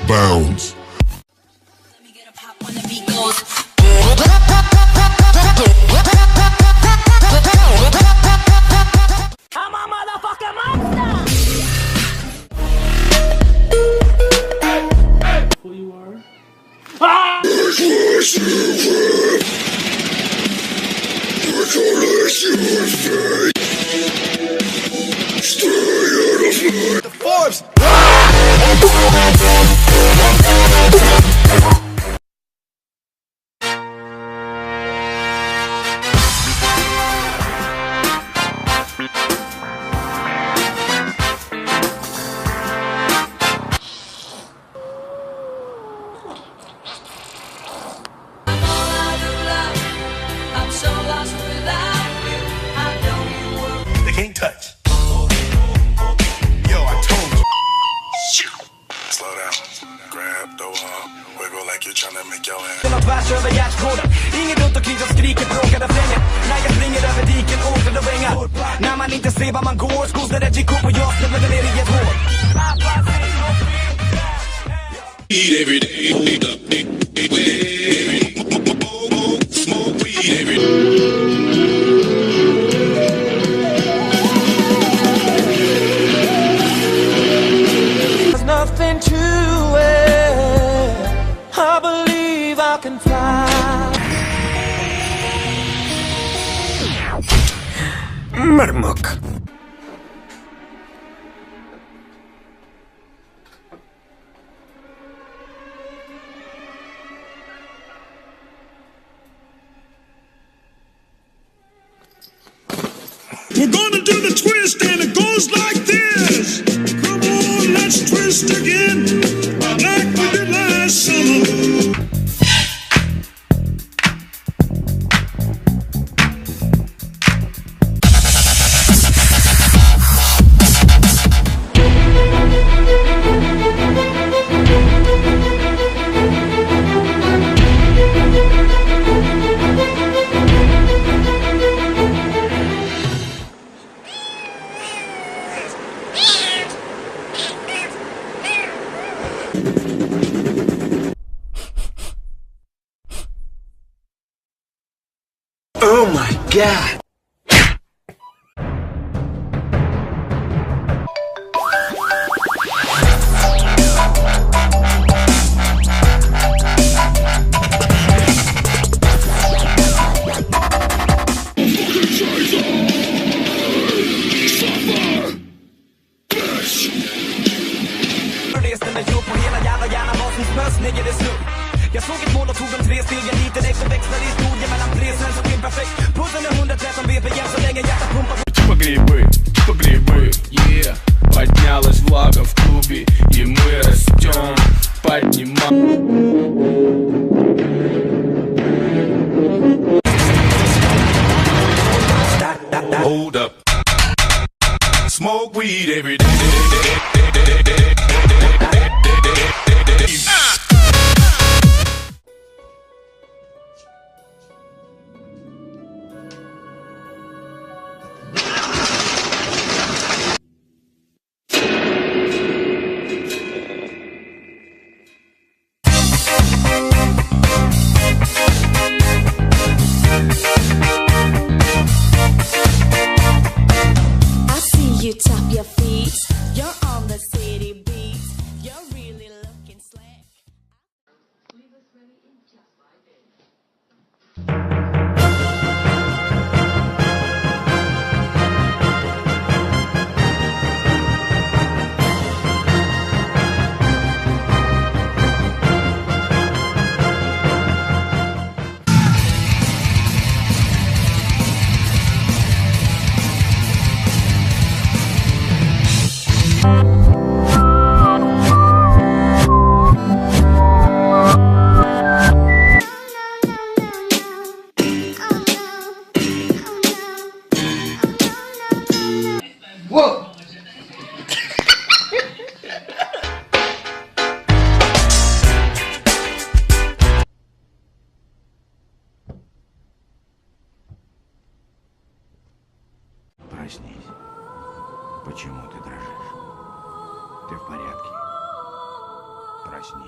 Bounce. I'm a motherfucking monster. Who you are? Ah! The Forbes. They can't touch. Yo, I told you. Slow down, grab the wall, wiggle like you're trying to make your hand. Tvärs över hjärtkoden. Ingen runt omkring som skriker bråkar refrängen. När jag springer över diken, åker och vängar. När man inte ser var man går, skosar ett gick upp och jag släpper ner i ett hål. Eat every day. Smoke weed every day. There's nothing to it. I believe I can fly. Marmok. We're gonna do the twist and it goes like this. Come on, let's twist again, like we did last summer. Oh my God. Jag såg ett mål och tog de 3 stegen dit direkt och växlade historien mellan 3 sen så blev perfekt. Pulsen är 113 bpm så länge hjärtat pumpar. По грибы, yeah. Поднялась влага в клубе, и мы растем, Hold up. Smoke weed every day. You tap your feet, you're on the city beat, you're really looking slick. Whoa! Проснись. Почему ты дрожишь? Ты в порядке? Проснись.